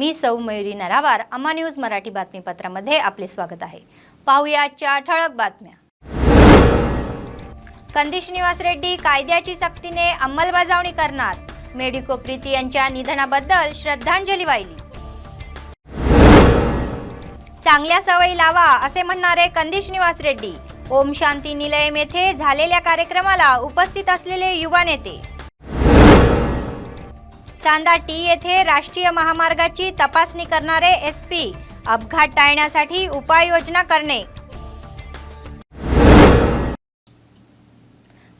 मी सौ मयुरी नरावार, अम्मा न्यूज मराठी बातमीपत्रामध्ये आपले स्वागत आहे। पाहूया आजच्या ठळक बातम्या। कंदी श्रीनिवास रेड्डी कायद्याची सक्तीने अंमलबजावणी करणार, मेडिको प्रीती यांच्या निधनाबद्दल श्रद्धांजली वाहिली। चांगल्या सवयी लावा असे म्हणणारे कंदी श्रीनिवास रेड्डी, ओम शांती निलयम येथे झालेल्या कार्यक्रमाला उपस्थित असलेले युवा नेते। चांदा टी येथे राष्ट्रीय महामार्गाची तपासणी करणारे एसपी, अपघात टाळण्यासाठी उपाययोजना करणे।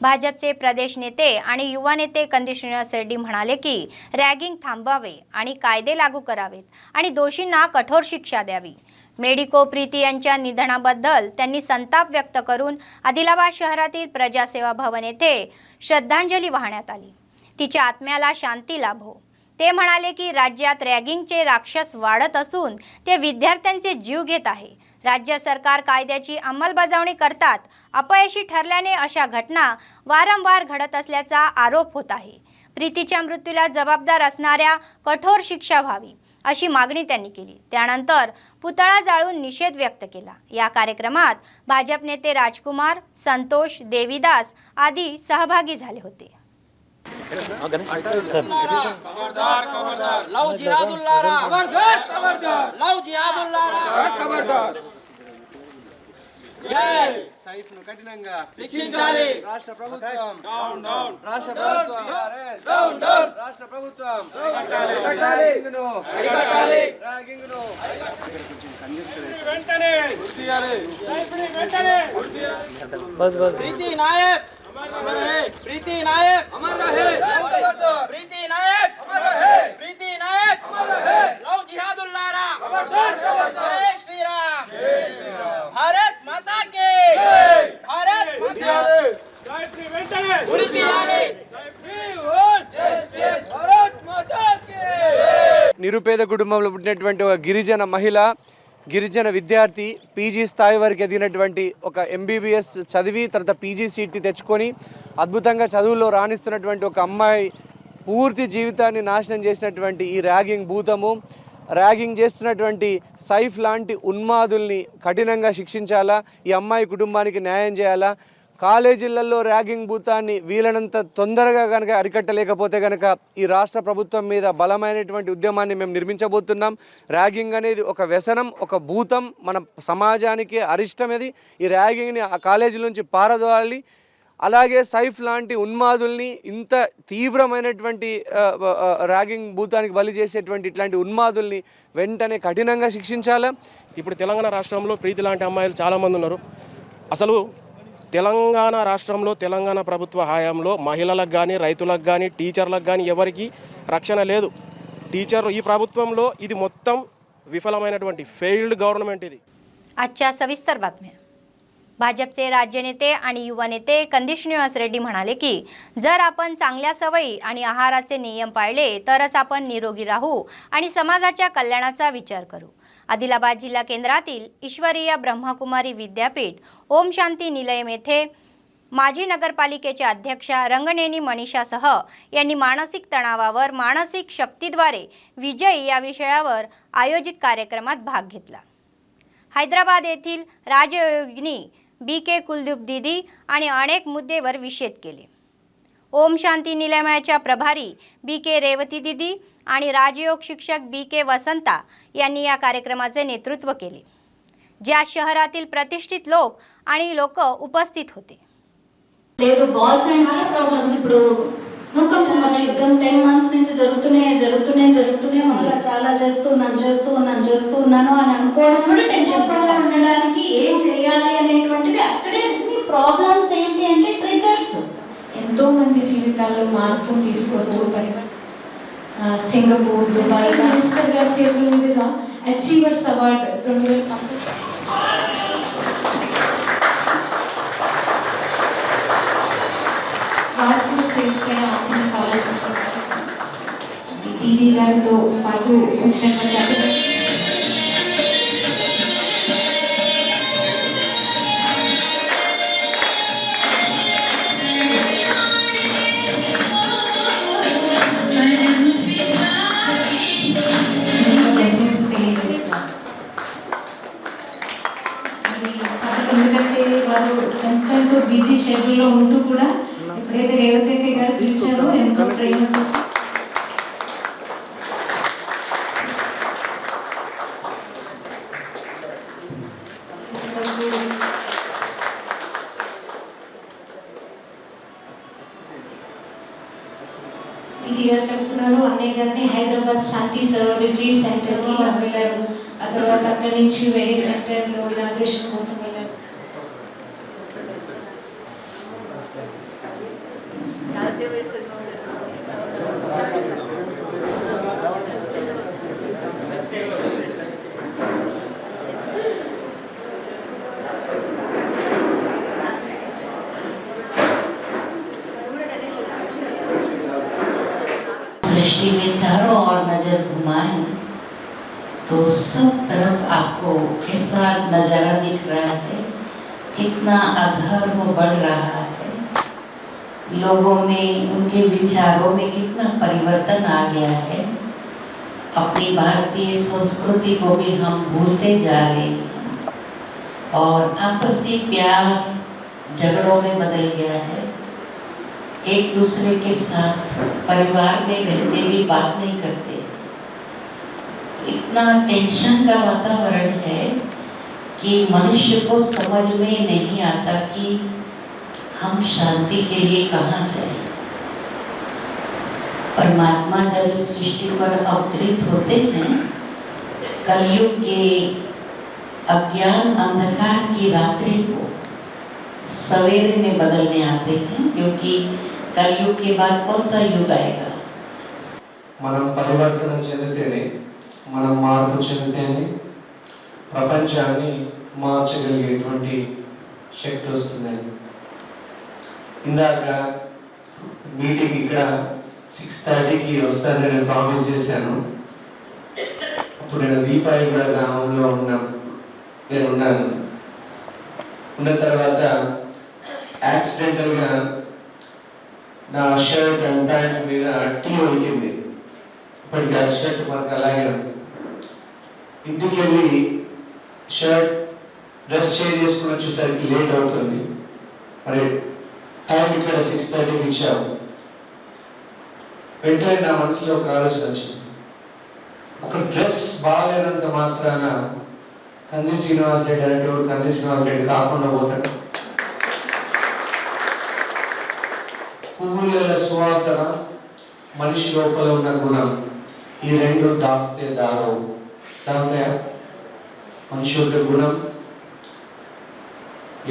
भाजपचे प्रदेश नेते आणि युवा नेते कंदी श्रीनिवास रेड्डी म्हणाले की रॅगिंग थांबवावे आणि कायदे लागू करावेत आणि दोषींना कठोर शिक्षा द्यावी। मेडिको प्रीती यांच्या निधनाबद्दल त्यांनी संताप व्यक्त करून आदिलाबाद शहरातील प्रजासेवा भवन येथे श्रद्धांजली वाहण्यात आली। तिच्या आत्म्याला शांती लाभो। ते म्हणाले की राज्यात रॅगिंगचे राक्षस वाढत असून ते विद्यार्थ्यांचे जीव घेत आहे। राज्य सरकार कायद्याची अंमलबजावणी करतात, अपयशी ठरल्याने अशा घटना वारंवार घडत असल्याचा आरोप होत आहे। प्रीतीच्या मृत्यूला जबाबदार असणाऱ्या कठोर शिक्षा व्हावी अशी मागणी त्यांनी केली। त्यानंतर पुतळा जाळून निषेध व्यक्त केला। या कार्यक्रमात भाजप नेते राजकुमार, संतोष, देवीदास आदी सहभागी झाले होते। खबरदार खबरदार लाओ जिहादुल्लाह खबरदार खबरदार लाओ जिहादुल्लाह खबरदार जय సైఫ్ను కఠినంగా శిక్షించాలి రాష్ట్ర ప్రభుత్వం డౌన్ డౌన్ రాష్ట్ర ప్రభుత్వం డౌన్ డౌన్ రాష్ట్ర ప్రభుత్వం అరికట్టాలి ర్యాగింగ్ను వెంటనే గుర్తియాలి సైఫ్ని వెంటనే గుర్తియాలి బస్ బస్ ప్రీతి నాయక్ अमर रहे प्रीति नायक अमर रहे खबरदार प्रीति नायक अमर रहे प्रीति नायक अमर रहे लाओ जिहादुल्लाह खबरदार खबरदार जय श्री राम भारत माता की जय भारत माता जय श्री वेंटने प्रीति आले जय श्री जय भारत माता की నిరుపేద కుటుంబంలో పుట్టినటువంటి ఒక గిరిజన మహిళ, గిరిజన విద్యార్థి, పీజీ స్థాయి వరకు ఎదిగినటువంటి ఒక ఎంబీబీఎస్ చదివి తర్వాత పీజీ సీట్ తెచ్చుకొని అద్భుతంగా చదువుల్లో రాణిస్తున్నటువంటి ఒక అమ్మాయి పూర్తి జీవితాన్ని నాశనం చేసినటువంటి ఈ ర్యాగింగ్ భూతము, ర్యాగింగ్ చేస్తున్నటువంటి సైఫ్ లాంటి ఉన్మాదుల్ని కఠినంగా శిక్షించాలా, ఈ అమ్మాయి కుటుంబానికి న్యాయం చేయాలా। కాలేజీలలో ర్యాగింగ్ భూతాన్ని వీలైనంత తొందరగా కనుక అరికట్టలేకపోతే కనుక ఈ రాష్ట్ర ప్రభుత్వం మీద బలమైనటువంటి ఉద్యమాన్ని మేము నిర్మించబోతున్నాం। ర్యాగింగ్ అనేది ఒక వ్యసనం, ఒక భూతం, మన సమాజానికి అరిష్టమేది। ఈ ర్యాగింగ్ని ఆ కాలేజీల నుంచి పారదోలాలి। అలాగే సైఫ్ లాంటి ఉన్మాదుల్ని, ఇంత తీవ్రమైనటువంటి ర్యాగింగ్ భూతానికి బలి చేసేటువంటి ఇట్లాంటి ఉన్మాదుల్ని వెంటనే కఠినంగా శిక్షించాలి। ఇప్పుడు తెలంగాణ రాష్ట్రంలో ప్రీతి లాంటి అమ్మాయిలు చాలామంది ఉన్నారు। అసలు తెలంగాణ రాష్ట్రంలో తెలంగాణ ప్రభుత్వ హయాంలో మహిళలకు కానీ, రైతులకు కానీ, టీచర్లకు కానీ ఎవరికి రక్షణ లేదు। టీచర్లు ఈ ప్రభుత్వంలో ఇది మొత్తం విఫలమైనటువంటి ఫెయిల్డ్ గవర్నమెంట్ ఇది। आजच्या सविस्तर बातम्या। भाजपचे राज्य नेते आणि युवा नेते कंदी श्रीनिवास रेड्डी म्हणाले की जर आपण चांगल्या सवयी आणि आहाराचे नियम पाळले तरच आपण निरोगी राहू आणि समाजाच्या कल्याणाचा विचार करू। आदिलाबाद जिल्हा केंद्रातील ईश्वरीय ब्रह्मकुमारी विद्यापीठ ओम शांती निलयम येथे माजी नगरपालिकेचे अध्यक्षा रंगनेनी मनीषासह यांनी मानसिक तणावावर मानसिक शक्तीद्वारे विजय या विषयावर आयोजित कार्यक्रमात भाग घेतला। हैदराबाद येथील राजयोगिनी बीके कुलदीप दीदी आणि अनेक मुद्देवर विषेद केले। ओम शांती निलयमाच्या प्रभारी बीके रेवती दीदी आणि राजयोग शिक्षक बीके वसंता यांनी या कार्यक्रमाचे नेतृत्व केले, ज्या शहरातील प्रतिष्ठित लोक आणि लोक उपस्थित होते। లేదు బాస్ అండ్ చాలా ప్రాబ్లమ్స్ ఇప్పుడు భూకంపం మన యుద్ధం 10 మంత్స్ నుంచి జరుగుతూనే ఉంది। చాలా చేస్తున్నాను అని అనుకోవడం కూడా టెన్షన్ పడకుండా ఉండడానికి ఏం చేయాలి అనేటువంటిది అక్కడే ప్రాబ్లమ్స్ ఏంటి అంటే ట్రిగర్స్ ఎంతో మంది జీవితాల్లో మార్పు తీసుకొస్తూ సింగపూర్, దుబాయ్ మినిస్టర్ గారి చేతుల మీదుగా అచీవర్స్ అవార్డు 2019 వార్డు స్టేజ్ పైన ఆసనం కావాల్సి దీదీ గారితో పాటు వచ్చినటువంటి వారు ఎంతో బిజీ షెడ్యూల్లో ఉంటూ కూడా ఎప్పుడైతే రేవతి గారు పిలిచారో ఎంతో ప్రేమతో ఇది చెప్తున్నారు. అన్నయ్య గారిని హైదరాబాద్ శాంతి రిట్రీట్ సెంటర్కి వెళ్ళారు. ఆ తర్వాత అక్కడి నుంచి వేరే సెంటర్లో ఇనాగ్రేషన్ కోసం వెళ్ళారు. सृष्टि में चारों ओर नजर घुमाएं तो सब तरफ आपको ऐसा नजारा दिख रहा है, कितना अधर्म बढ़ रहा है, लोगों में उनके विचारों में कितना परिवर्तन आ गया है। अपनी भारतीय संस्कृति को भी हम भूलते जा रहे हैं और आपसी प्यार झगड़ों में बदल गया है। एक दूसरे के साथ परिवार में रहते भी बात नहीं करते। इतना टेंशन का वातावरण है कि मनुष्य को समझ में नहीं आता कि हम शांति के लिए कहाँ जाएं। परमात्मा जब इस सृष्टि पर अवतरित होते हैं, कलयुग के अज्ञान अंधकार की रात्रि को सवेरे में बदलने आते हैं, क्योंकि कलयुग के बाद कौन सा युग आएगा। మనం పరివర్తన చెందితేనే, మనం మార్పు చెందితేనే ప్రపంచాన్ని మార్చగలిగేటువంటి శక్తి వస్తుందండి. ఇందాక మీటింగ్ ఇక్కడ 6:30కి వస్తానని ప్రామిస్ చేశాను. అప్పుడు నేను దీపాయిగూడ గ్రామంలో ఉన్నాను. ఉన్న తర్వాత యాక్సిడెంటల్గా నా షర్ట్ అండ్ ప్యాంట్ మీద టీ ఒలికింది. ఇప్పటికి ఆ షర్ట్ మనకు అలాగే ఉంది. ఇంటికి వెళ్ళి షర్ట్ డ్రెస్ చేంజ్ చేసుకుని వచ్చేసరికి లేట్ అవుతుంది. మరి టైం ఇక్కడ 6:30కి ఇచ్చాము. వెంటనే నా మనసులో ఒక ఆలోచన వచ్చింది. ఒక డ్రెస్ బాగాలేనంత మాత్రాన కంది శ్రీనివాస్ రెడ్డి అంటే కంది శ్రీనివాస్ రెడ్డి కాకుండా పోతాడు. పువ్వుల సువాసన, మనిషి లోపల ఉన్న గుణం, ఈ రెండు దాస్తే దాగవు. దాంతో మనిషి యొక్క గుణం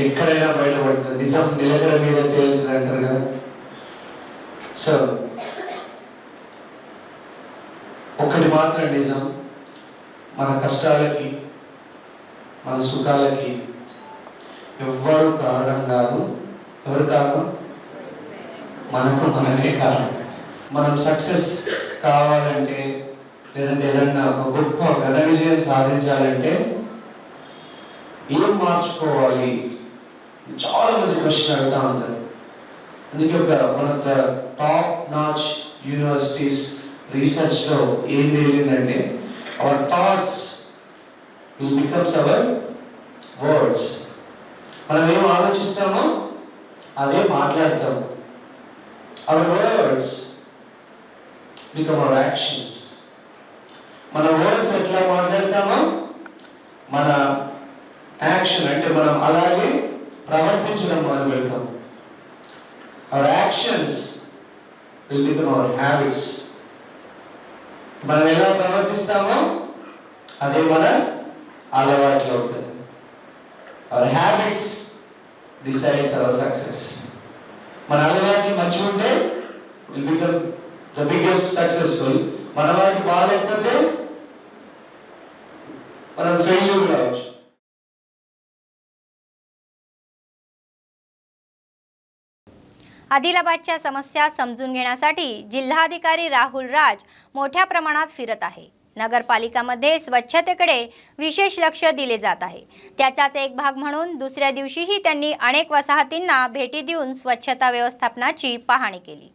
ఎక్కడైనా బయటపడుతుంది. నిజం నిలకడ మీద తేలుతుంది అంటారు కదా. సో ఒకటి మాత్రం నిజం, మన కష్టాలకి మన సుఖాలకి ఎవ్వరు కారణం కాదు. ఎవరు కారణం? మనమే కారణం. మనం సక్సెస్ కావాలంటే, లేదంటే ఏదన్నా ఒక గొప్ప ఘన విజయం సాధించాలంటే ఏం మార్చుకోవాలి? చాలా మంది క్వశ్చన్ అడుగుతూ ఉంటారు. అందుకే one of the top notch universities రీసెర్చ్లో ఏం తేలిందంటే, our thoughts will becomes our words. మనం ఏం ఆలోచిస్తామో అదే మాట్లాడతాము. Our words become our actions. మన వర్డ్స్ ఎట్లా మాట్లాడతామో మన యాక్షన్ అంటే మనం అలాగే ప్రవర్తించడం మొదలు పెడతాం. Hour actions will become hour habits. మనం ఎలా ప్రవర్తిస్తామో అదే మన అలవాట్లు అవుతుంది. Hour habits decides our success. మన అలవాట్లు మంచిగా ఉంటే will become the biggest successful. మన వాటి బాగాలేకపోతే మనం ఫెయిల్యూర్ కావచ్చు. आदिलाबादच्या समस्या समजून घेण्यासाठी जिल्हाधिकारी राहुल राज मोठ्या प्रमाणात फिरत आहे. नगरपालिकामध्ये स्वच्छतेकडे विशेष लक्ष दिले जात आहे. त्याचाच एक भाग म्हणून दुसऱ्या दिवशीही त्यांनी अनेक वसाहतींना भेटी देऊन स्वच्छता व्यवस्थापनाची पाहणी केली.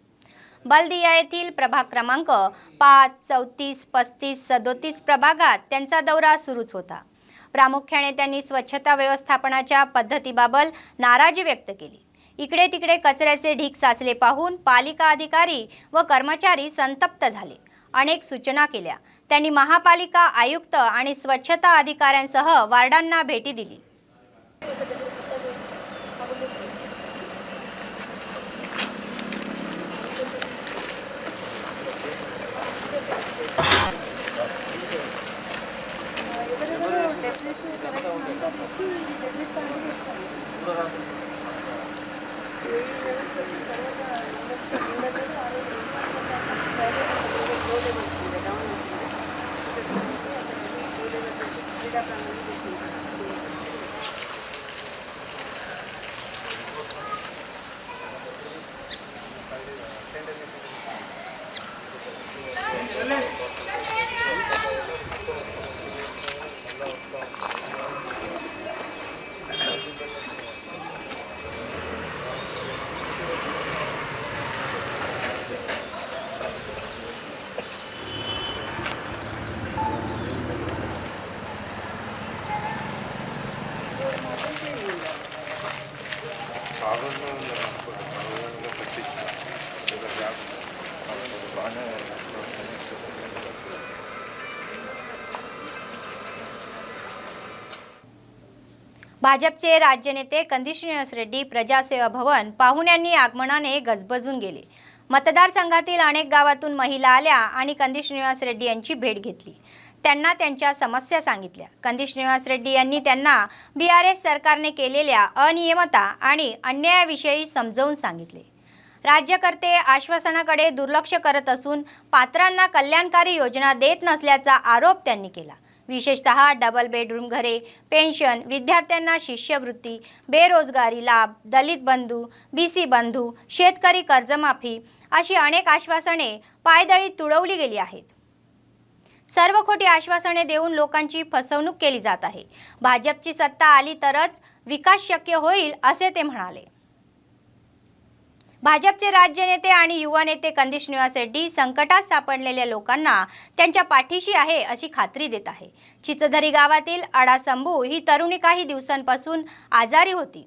बलदिया येथील प्रभाग क्रमांक 5, 34, 35, 37 प्रभागात त्यांचा दौरा सुरूच होता. प्रामुख्याने त्यांनी स्वच्छता व्यवस्थापनाच्या पद्धतीबाबत नाराजी व्यक्त केली। इकडे तिकडे कचऱ्याचे ढीग साचले पाहून पालिका अधिकारी व कर्मचारी संतप्त झाले। अनेक सूचना केल्या। त्यांनी महापालिका आयुक्त आणि स्वच्छता अधिकाऱ्यांसह वार्डांना भेटी दिली। भाजपचे राज्य नेते कंदी श्रीनिवास रेड्डी प्रजासेवा भवन पाहुण्यांनी आगमनाने गजबजून गेले। मतदारसंघातील अनेक गावातून महिला आल्या आणि कंदी श्रीनिवास रेड्डी यांची भेट घेतली। त्यांना त्यांच्या समस्या सांगितल्या। कंदी श्रीनिवास रेड्डी यांनी त्यांना BRS सरकारने केलेल्या अनियमितता आणि अन्यायाविषयी समजावून सांगितले। राज्यकर्ते आश्वासनाकडे दुर्लक्ष करत असून पात्रांना कल्याणकारी योजना देत नसल्याचा आरोप त्यांनी केला। विशेषतः डबल बेडरूम घरे, पेन्शन, विद्यार्थ्यांना शिष्यवृत्ती, बेरोजगारी लाभ, दलित बंधू, BC बंधू, शेतकरी कर्जमाफी अशी अनेक आश्वासने पायदळी तुडवली गेली आहेत। सर्व खोटी आश्वासने देऊन लोकांची फसवणूक केली जात आहे। भाजपची सत्ता आली तरच विकास शक्य होईल असे ते म्हणाले। भाजपचे राज्य नेते आणि युवा नेते कंदी श्रीनिवास रेड्डी संकटात सापडलेल्या लोकांना त्यांच्या पाठीशी आहे अशी खात्री देत आहे। चिचधरी गावातील अडासंभू ही तरुणी काही दिवसांपासून आजारी होती।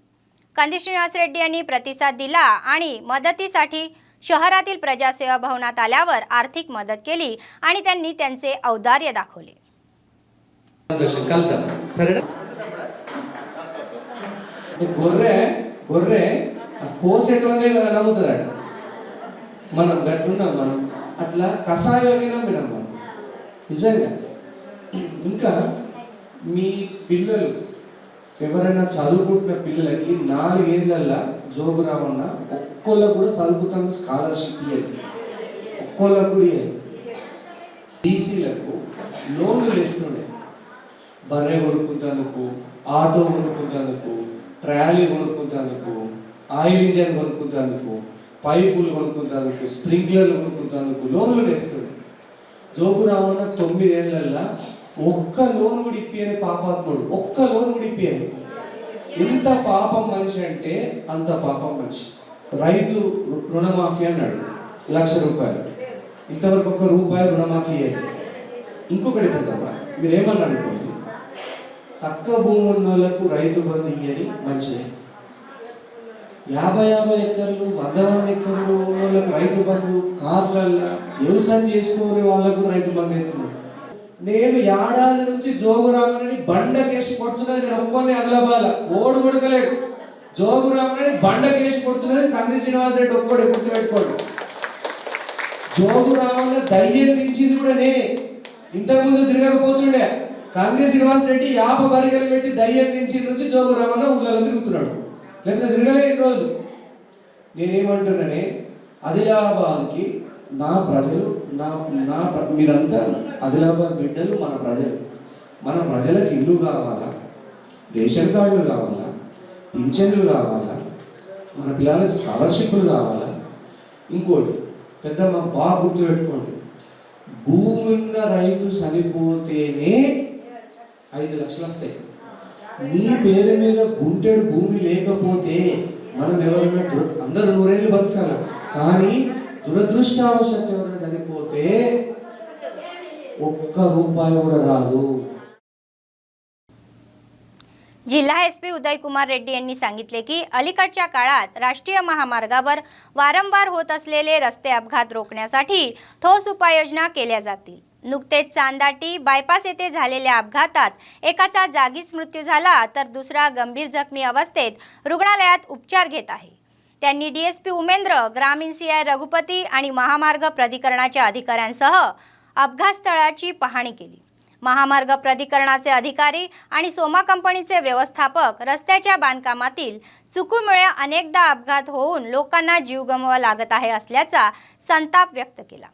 कंदी श्रीनिवास रेड्डी यांनी प्रतिसाद दिला आणि मदतीसाठी शहरातील प्रजासेवा भवनात आल्यावर आर्थिक मदत केली आणि त्यांनी त्यांचे औदार्य दाखवले। కోసేటోనే నమ్ముతాడట మనం గట్లున్నాం మనం అట్లా కషాయాన్ని నమ్మినాం మనం నిజంగా ఇంకా మీ పిల్లలు ఎవరైనా చదువుకుంటున్న పిల్లలకి 4 ఏళ్ళల్లో జోగురామన్న ఒక్కొక్కళ్ళకు కూడా చదువుతానికి స్కాలర్షిప్ ఇయ్యాలి ఒక్కొక్కళ్ళకు కూడా ఇయ్యాలి బీసీలకు లోన్లు ఇస్తుండే బర్రె కొనుక్కుంటందుకు ఆటో కొనుక్కుంటందుకు ట్రాలీ కొనుక్కుంటందుకు ఆయిల్ ఇంజన్ కొనుక్కుంటందుకు పైపులు కొనుక్కుంటందుకు స్ప్రింక్లర్లు కొనుక్కుంటందుకు లోన్లు వేస్తుంది జోగురామన్న 9 ఏళ్ళల్లో ఒక్క లోన్ కూడా ఇప్పియని పాపాత్ముడు ఒక్క లోన్ కూడా ఇప్పియని ఎంత పాపం మనిషి అంటే అంత పాపం మనిషి రైతు రుణమాఫీ అన్నాడు 1 లక్ష రూపాయలు ఇంతవరకు 1 రూపాయి రుణమాఫీ అయ్యింది ఇంకొకటి పెద్దమ్మా మీరేమన్నా అనుకోండి తక్కువ భూమి ఉన్న వాళ్ళకు రైతు బంధు ఇయ్యని మంచిది 50 ఎకర్లు 100 ఎకర్లు ఉన్న వాళ్ళకు రైతు బంధు కార్లల్లో వ్యవసాయం చేసుకునే వాళ్ళకు రైతు బంధు ఎత్తున్నారు నేను ఏడాది నుంచి జోగురామన్నని బండకేసి కొడుతున్నది నేను ఒక్కొన్ని అదలబాల ఓడు కొడతలేడు జోగురామన్నని బండకేసి కొడుతున్నది కంది శ్రీనివాస్ రెడ్డి ఒక్కడే గుర్తుపెట్టుకోండి జోగురామన్న ధైర్యం తీర్చింది కూడా నేనే ఇంతకుముందు తిరగకపోతుండే కంది శ్రీనివాస్ రెడ్డి 50 బరిగలు పెట్టి ధైర్యం తీర్చి నుంచి జోగురామన్న ఊళ్ళలో తిరుగుతున్నాడు లేకపోతే తిరగలే ఈ రోజు నేనేమంటున్నానే ఆదిలాబాద్కి నా ప్రజలు నా మీరంతా ఆదిలాబాద్ బిడ్డలు మన ప్రజలకు ఇల్లు కావాలా రేషన్ కార్డులు కావాలా పింఛన్లు కావాలా మన పిల్లలకు స్కాలర్షిప్లు కావాలా ఇంకోటి పెద్దమ్మ బాగా గుర్తుపెట్టుకోండి భూమి ఉన్న రైతు చనిపోతేనే 5 లక్షలు వస్తాయి నీ పేరు మీద గుంటెడు భూమి లేకపోతే మనం ఎవరైనా అందరూ 100 ఏళ్ళు బతకాలి కానీ దురదృష్టవశాత్తు ఎవరైనా చనిపోతే 1 రూపాయి కూడా రాదు। जिल्हा एसपी उदयकुमार रेड्डी यांनी सांगितले की अलीकडच्या काळात राष्ट्रीय महामार्गावर वारंवार होत असलेले रस्ते अपघात रोखण्यासाठी ठोस उपाययोजना केल्या जातील। नुकतेच चांदाटी बायपास येथे झालेल्या अपघातात एकाचा जागीच मृत्यू झाला तर दुसरा गंभीर जखमी अवस्थेत रुग्णालयात उपचार घेत आहे। त्यांनी डीएसपी उमेंद्र, ग्रामीण सीआय रघुपती आणि महामार्ग प्राधिकरणाच्या अधिकाऱ्यांसह अपघात स्थळाची पाहणी केली। महामार्ग प्राधिकरणाचे अधिकारी आणि सोमा कंपनीचे व्यवस्थापक रस्त्याच्या बांधकामातील चुकीमुळे अनेकदा अपघात होऊन लोकांना जीव गमवावा लागत आहे असल्याचा संताप व्यक्त केला।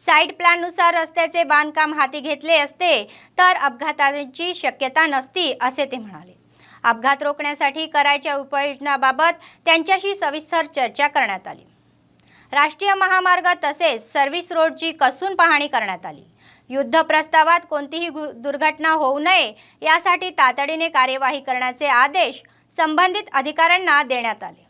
साइड प्लॅननुसार रस्त्याचे बांधकाम हाती घेतले असते तर अपघाताची शक्यता नसती असे ते म्हणाले। अपघात रोखण्यासाठी करायच्या उपाययोजनांबाबत त्यांच्याशी सविस्तर चर्चा करण्यात आली। राष्ट्रीय महामार्ग तसेच सर्व्हिस रोडची कसून पाहणी करण्यात आली। युद्ध प्रस्तावात कोणतीही दुर्घटना होऊ नये यासाठी तातडीने कार्यवाही करण्याचे आदेश संबंधित अधिकाऱ्यांना देण्यात आले।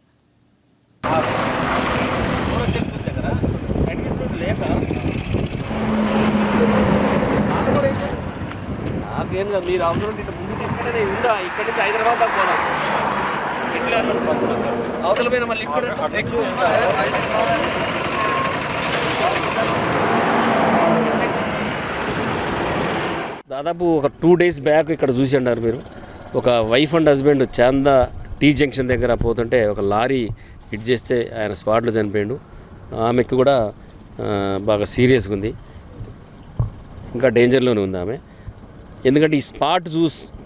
మీరు అవసరం ఇట్లా ముందు తీసుకుంటే ఉందా ఇక్కడ నుంచి హైదరాబాద్ దాకా పోదాం ఎట్లా అన్నారు బస్సులో అవతల పైన మళ్ళీ ఇక్కడ దాదాపు ఒక 2 days బ్యాక్ ఇక్కడ చూసి ఉన్నారు మీరు ఒక wife and husband Chanda tea junction దగ్గర పోతుంటే ఒక లారీ హిట్ చేస్తే ఆయన స్పాట్లో చనిపోయాడు। ఆమెకు కూడా బాగా సీరియస్గా ఉంది, ఇంకా డేంజర్లోనే ఉంది ఆమె। ఎందుకంటే ఈ స్పాట్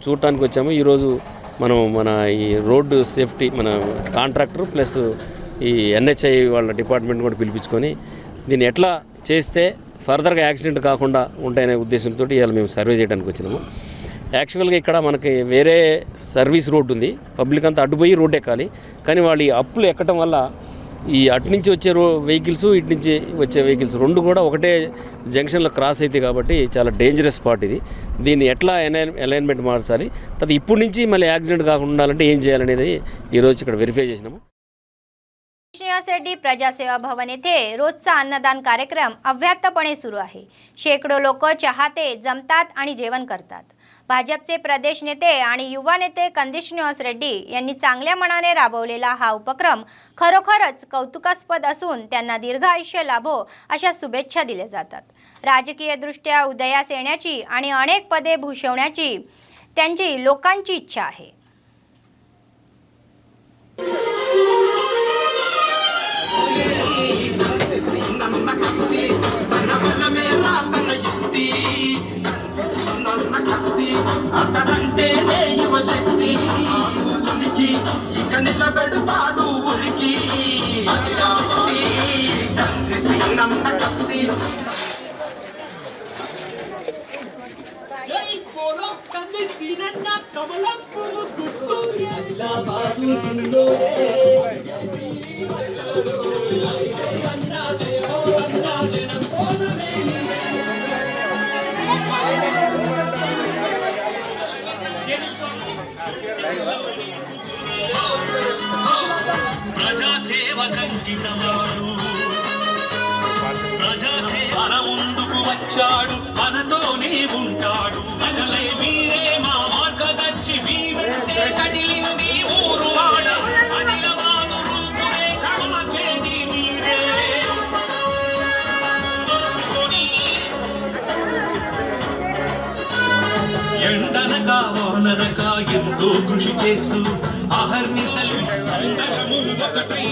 చూడటానికి వచ్చాము ఈరోజు మనం మన ఈ రోడ్డు సేఫ్టీ మన కాంట్రాక్టర్ ప్లస్ ఈ ఎన్హెచ్ఐ వాళ్ళ డిపార్ట్మెంట్ కూడా పిలిపించుకొని దీన్ని ఎట్లా చేస్తే ఫర్దర్గా యాక్సిడెంట్ కాకుండా ఉంటాయనే ఉద్దేశంతో ఇవాళ మేము సర్వే చేయడానికి వచ్చినాము। యాక్చువల్గా ఇక్కడ మనకి వేరే సర్వీస్ రోడ్డు ఉంది, పబ్లిక్ అంతా అడ్డుపోయి రోడ్డు ఎక్కాలి, కానీ వాళ్ళు ఈ అప్పులు ఎక్కడం వల్ల ఈ అటు నుంచి వచ్చే వెహికల్స్ ఇటు నుంచి వచ్చే వెహికల్స్ రెండు కూడా ఒకటే జంక్షన్లో క్రాస్ అవుతాయి కాబట్టి చాలా డేంజరస్ స్పాట్ ఇది। దీన్ని ఎట్లా అలైన్మెంట్ మార్చాలి, తర్వాత ఇప్పటి నుంచి మళ్ళీ యాక్సిడెంట్ కాకుండా ఉండాలంటే ఏం చేయాలనేది ఈరోజు ఇక్కడ వెరిఫై చేసినాము। श्रीनिवास रेड्डी प्रजासेवा भवन येथे रोजचा अन्नदान कार्यक्रम अव्याहतपणे सुरू आहे। शेकडो लोक चाहते जमतात आणि जेवण करतात। भाजपचे प्रदेश नेते आणि युवा नेते कंदीश श्रीनिवास रेड्डी यांनी चांगल्या मनाने राबवलेला हा उपक्रम खरोखरच कौतुकास्पद असून त्यांना दीर्घ आयुष्य लाभो अशा शुभेच्छा दिल्या जातात। राजकीयदृष्ट्या उदयास येण्याची आणि अनेक पदे भूषवण्याची त्यांची लोकांची इच्छा आहे। అతడంటేనే యువశక్తి ఉనికి ఇక నిలబెడతాడు ఉరికి అదిశక్తి కంది నన్న కత్తి జై బోలో కంది సీనన్న కమలంపురు గుట్టు హైదరాబాదు సింధూరే ప్రజాసేవల ముందుకు వచ్చాడు, మనతోనే ఉంటాడు। ప్రజలే మీరే మా మార్గదర్శి, మీ వెంటే కదిలింది ఊరు వాడ, అనిలవాదు రూపురేఖ మార్చేది మీరే। ఎండనక వాననక ఎంతో కృషి చేస్తూ అహర్నిశలు అందరము ఒకటై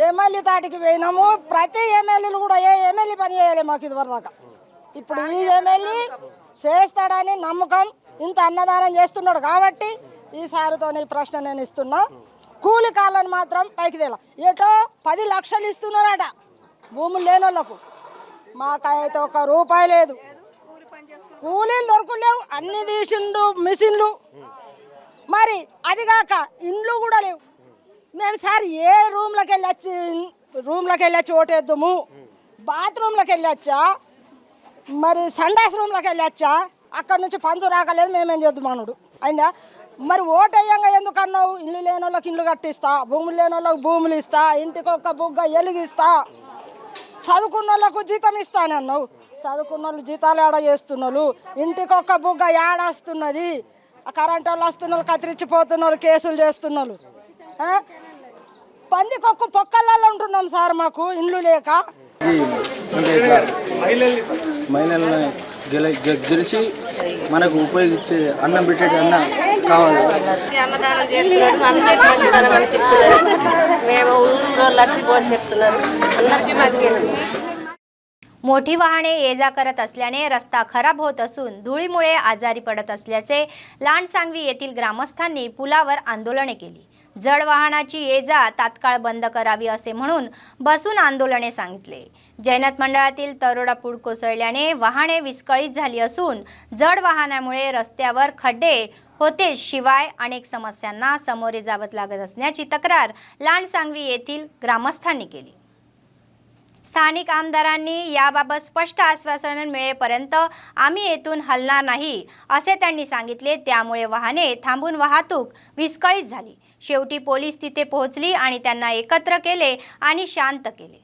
ఎమ్మెల్యే తాటికి పోయినాము। ప్రతి ఎమ్మెల్యేలు కూడా ఏ ఎమ్మెల్యే పని చేయాలి మాకు ఇదివరదాకా। ఇప్పుడు ఈ ఎమ్మెల్యే చేస్తాడని నమ్మకం, ఇంత అన్నదానం చేస్తున్నాడు కాబట్టి ఈసారితో ఈ ప్రశ్న నేను ఇస్తున్నా। కూలి కాళ్ళని మాత్రం పైకి తేలా, ఏటో 10 లక్షలు ఇస్తున్నారట భూములు లేని వాళ్ళకు। మాకైతే ఒక్క రూపాయి లేదు, కూలీలు దొరకలేవు, అన్ని తీసిండు మిషన్లు, మరి అదిగాక ఇండ్లు కూడా లేవు। మేము సార్ ఏ రూమ్లోకి వెళ్ళొచ్చి ఓటేద్దాము, బాత్రూంలోకి వెళ్ళొచ్చా, మరి సండాస్ రూమ్లోకి వెళ్ళొచ్చా, అక్కడ నుంచి పంచు రాకలేదు మేమేం చేద్దామనుడు అయిందా. మరి ఓటు వేయంగా ఎందుకు అన్నావు? ఇల్లు లేని వాళ్ళకి ఇల్లు కట్టిస్తా, భూములు లేని వాళ్ళకి భూములు ఇస్తా, ఇంటికి ఒక్క బుగ్గ ఎలుగిస్తా, చదువుకున్న వాళ్ళకు జీతం ఇస్తానన్నావు. చదువుకున్న వాళ్ళు జీతాలు ఏడ చేస్తున్నారు, ఇంటికి ఒక్క బుగ్గ ఏడొస్తున్నది. కరెంట్ వాళ్ళు వస్తున్నారు, కత్తిరించిపోతున్నారు, కేసులు చేస్తున్నారు. పందికొక్క పొక్కలలో ఉంటున్నాం సార్, మాకు ఇండ్లు లేక. మహిళలను గెలిచి మనకు ఉపయోగించే అన్నం పెట్టేది అన్న కావాలి. అన్నదానం చేస్తున్నాడు, అందరికీ మంచిదనం అనిపిస్తున్నది. మేము ఊరు లక్ష్మీపోని చెప్తున్నారు, అందరికీ మంచిగా. मोठी वाहने ये जा करत असल्याने रस्ता खराब होत असून धुळीमुळे आजारी पडत असल्याचे लांडसांगवी येथील ग्रामस्थांनी पुलावर आंदोलने केली. जड वाहनाची ये जा तात्काळ बंद करावी असे म्हणून बसून आंदोलने सांगितले. जैनत मंडळातील तरोडा पूल कोसळल्याने वाहने विस्कळीत झाली असून जड वाहनामुळे रस्त्यावर खड्डे होते, शिवाय अनेक समस्यांना सामोरे जावत लागत असल्याची तक्रार लांडसांगवी येथील ग्रामस्थांनी केली. स्थानिक आमदारांनी याबाबत स्पष्ट आश्वासन मिळेपर्यंत आम्ही येथून हलणार नाही असे त्यांनी सांगितले. त्यामुळे वाहने थांबून वाहतूक विस्कळीत झाली. शेवटी पोलीस तिथे पोहोचली आणि त्यांना एकत्र केले आणि शांत केले.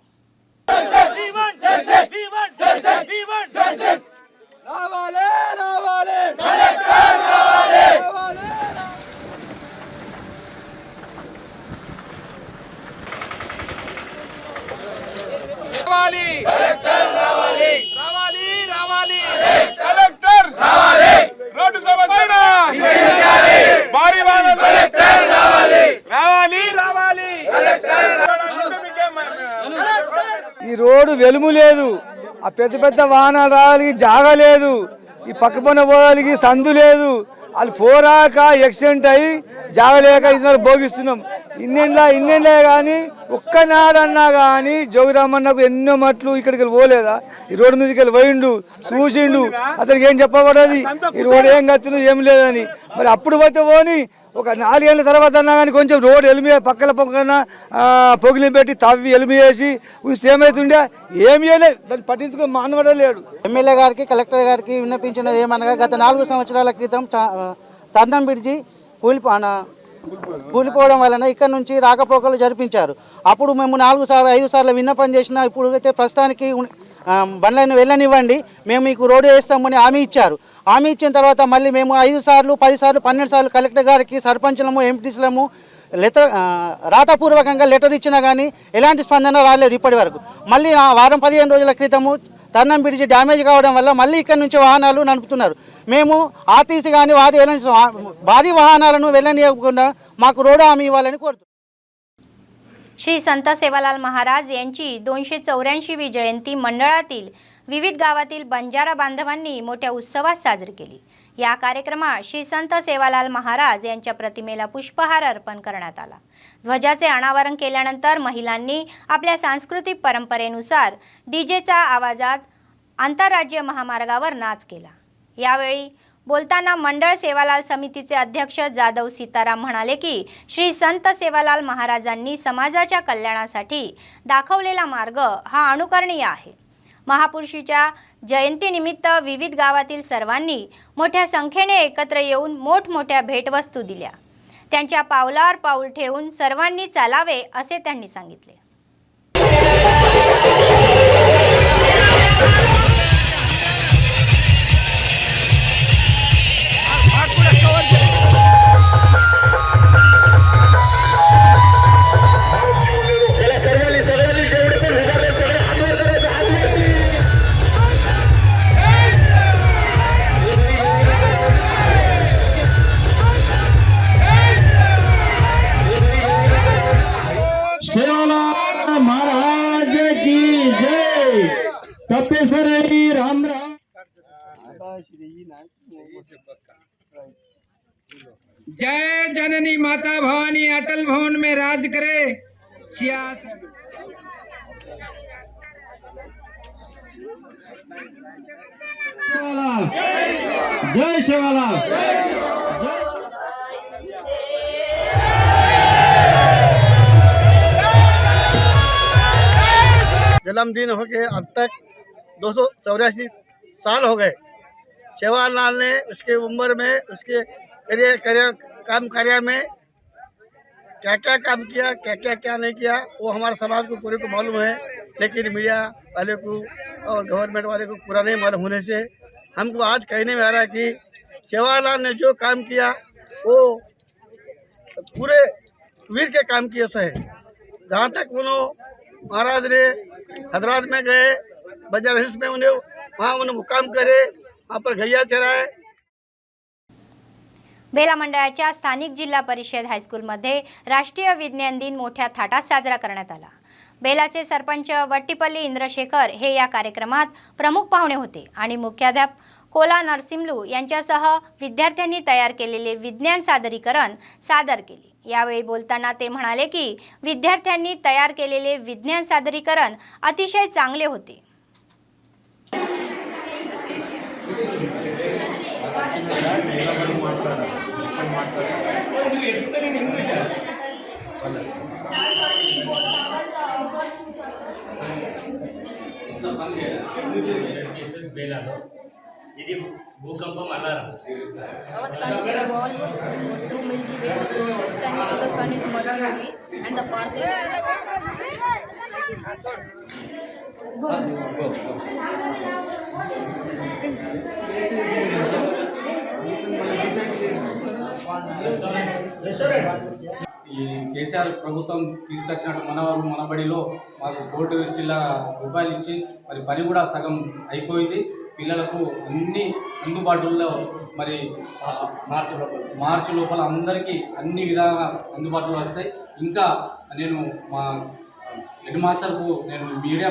రోడ్డు సమస్యన భారీ రావాలి. ఈ రోడ్డు వెలుము లేదు, ఆ పెద్ద పెద్ద వాహనాలు రావాలి జాగా లేదు, ఈ పక్క పన్న పోవాలికి సందు లేదు. వాళ్ళు పోరాక యాక్సిడెంట్ అయ్యి జాగలేక ఇద్దరు భోగిస్తున్నాం. ఇన్నేళ్ళే కానీ ఒక్కనాడన్నా కానీ జోగిరామన్నకు ఎన్నో మట్లు ఇక్కడికి పోలేదా? ఈ రోడ్డు మీదకి వెళ్ళి పోయిండు, చూసిండు, అతనికి ఏం చెప్పబడది ఈ రోడ్డు ఏం కత్తింది ఏం లేదని. మరి అప్పుడు పోతే పోని ఒక 4 ఏళ్ళ తర్వాత అన్నా కానీ కొంచెం రోడ్డు ఎలిమి పక్కన పొగిలిం పెట్టి తవ్వి ఎలిమి వేసి ఏమవుతుండే ఏమి చేయలేదు, దాన్ని పట్టించుకో మానవడలేడు. ఎమ్మెల్యే గారికి కలెక్టర్ గారికి విన్నపించినది ఏమనగా గత 4 సంవత్సరాల క్రితం తర్నం బ్రిడ్జి కూలిపోవడం వలన ఇక్కడ నుంచి రాకపోకలు జరిపించారు. అప్పుడు మేము 4 సార్లు 5 సార్లు విన్నపం చేసినా ఇప్పుడు అయితే ప్రస్తుతానికి బండ్లను వెళ్ళనివ్వండి, మేము మీకు రోడ్డు వేస్తామని హామీ ఇచ్చారు. హామీ ఇచ్చిన తర్వాత మళ్ళీ మేము 5 సార్లు 10 సార్లు 12 సార్లు కలెక్టర్ గారికి సర్పంచులము ఎంపీటీసీలము రాతపూర్వకంగా లెటర్ ఇచ్చినా కానీ ఎలాంటి స్పందన రాలేదు ఇప్పటి వరకు. మళ్ళీ వారం 15 రోజుల క్రితము తర్నం బ్రిడ్జి డ్యామేజ్ కావడం వల్ల మళ్ళీ ఇక్కడ నుంచి వాహనాలు నడుపుతున్నారు. మేము ఆర్టీసీ కానీ భారీ వాహనాలను వెళ్ళనియకుండా మాకు రోడ్డు హామీ ఇవ్వాలని కోరుతున్నాం. श्री संत सेवालाल महाराज यांची 284वी जयंती मंडळातील विविध गावातील बंजारा बांधवांनी मोठ्या उत्सवात साजरी केली. या कार्यक्रमात श्री संत सेवालाल महाराज यांच्या प्रतिमेला पुष्पहार अर्पण करण्यात आला. ध्वजाचे अनावरण केल्यानंतर महिलांनी आपल्या सांस्कृतिक परंपरेनुसार डीजेच्या आवाजात आंतरराज्य महामार्गावर नाच केला. यावेळी बोलताना मंडळ सेवालाल समितीचे अध्यक्ष जाधव सीताराम म्हणाले की श्री संत सेवालाल महाराजांनी समाजाच्या कल्याणासाठी दाखवलेला मार्ग हा अनुकरणीय आहे. महापुरुषीच्या जयंतीनिमित्त विविध गावातील सर्वांनी मोठ्या संख्येने एकत्र येऊन मोठमोठ्या भेटवस्तू दिल्या. त्यांच्या पावलावर पाऊल ठेवून सर्वांनी चालावे असे त्यांनी सांगितले. महाराज की जय. तपेश्वरी राम राम. जय जननी माता भवानी अटल भवन में राज करे. जय सेवालाल. जन्मदिन हो गए अब तक 284 साल हो गए. सेवालाल ने उसके उम्र में उसके काम कार्य में क्या क्या काम किया, क्या नहीं किया, वो हमारे समाज को पूरे को मालूम है, लेकिन मीडिया वाले को और गवर्नमेंट वाले को पूरा नहीं मालूम होने से हमको आज कहने में आ रहा है कि सेवालाल ने जो काम किया वो पूरे वीर के काम किए थे। जहाँ तक उन्होंने महाराज ने हैदराबाद में गए, बाजार हिल्स में वहाँ उन्हें मुकाम करे, वहाँ पर गैया चराए। बेला मंडळाच्या स्थानिक जिल्हा परिषद हायस्कूलमध्ये राष्ट्रीय विज्ञान दिन मोठ्या थाटात साजरा करण्यात आला। बेलाचे सरपंच वट्टीपल्ली इंद्रशेखर हे या कार्यक्रमात प्रमुख पाहुणे होते आणि मुख्याध्यापक कोला नरसिंहलू यांच्यासह विद्यार्थ्यांनी तयार केलेले विज्ञान सादरीकरण सादर केले। यावेळी बोलताना ते म्हणाले की विद्यार्थ्यांनी तयार केलेले विज्ञान सादरीकरण अतिशय चांगले होते। ఇది భూకంపం alarm. Our sun is revolved through Milky Way. The closest planet to the sun is Mercury, and the farthest. ఈ కేసీఆర్ ప్రభుత్వం తీసుకొచ్చినట్టు మనవారు మనబడిలో మాకు ₹1,00,000 ఇచ్చి మరి పని కూడా సగం అయిపోయింది। పిల్లలకు అన్ని అందుబాటులో మరి మార్చి లోపల అందరికీ అన్ని విధాలుగా అందుబాటులో వస్తాయి। ఇంకా నేను మా హెడ్ మాస్టర్కు నేను మీడియా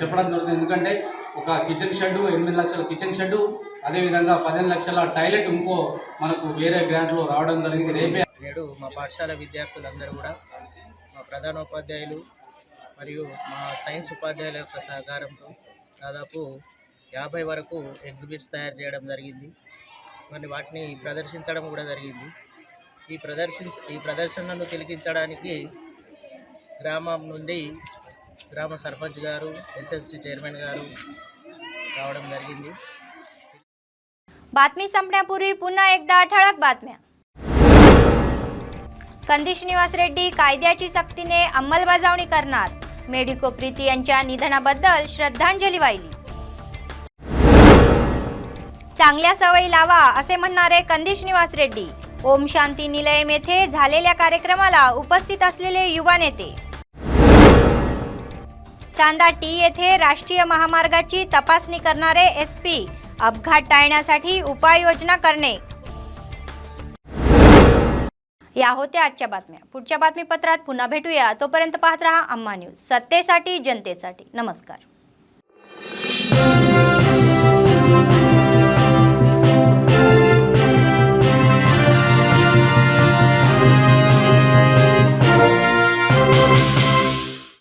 చెప్పడం జరుగుతుంది, ఎందుకంటే ఒక కిచెన్ షెడ్ 8 లక్షల కిచెన్ షెడ్, అదేవిధంగా 15 లక్షల టాయిలెట్ ఇంకో మనకు వేరే గ్రాంట్లో రావడం జరిగింది। రేపే నేడు మా పాఠశాల విద్యార్థులందరూ కూడా మా ప్రధానోపాధ్యాయులు మరియు మా సైన్స్ ఉపాధ్యాయుల యొక్క సహకారంతో దాదాపు 50 వరకు ఎగ్జిబిట్స్ తయారు చేయడం జరిగింది। మరి వాటిని ప్రదర్శించడం కూడా జరిగింది। ఈ ప్రదర్శనను తిలకించడానికి గ్రామం నుండి గ్రామ సర్పంచ్ గారు, ఎస్ఎఫ్సి చైర్మన్ గారు రావడం జరిగింది। बातमी संपण्यापूर्वी पुन्हा एकदा ठळक बातम्या। कंदिश निवास रेड्डी कायद्याची सक्तीने अंमलबजावणी करणार, मेडिको प्रीती यांच्या निधनाबद्दल श्रद्धांजली वाहिली। चांगल्या सवयी लावा असे म्हणणारे कंदिश निवास रेड्डी, ओम शांती निलयम येथे झालेल्या कार्यक्रमाला उपस्थित असलेले युवा नेते। चांदा टी येथे राष्ट्रीय महामार्गाची तपासणी करणारे एसपी, अपघात टाळण्यासाठी उपाययोजना करणे। या होत्या आजच्या बातम्या। पुढच्या बातमीपत्रात पुन्हा भेटूया, तोपर्यंत पाहत रहा अम्मा न्यूज, सत्तेसाठी जनतेसाठी। नमस्कार।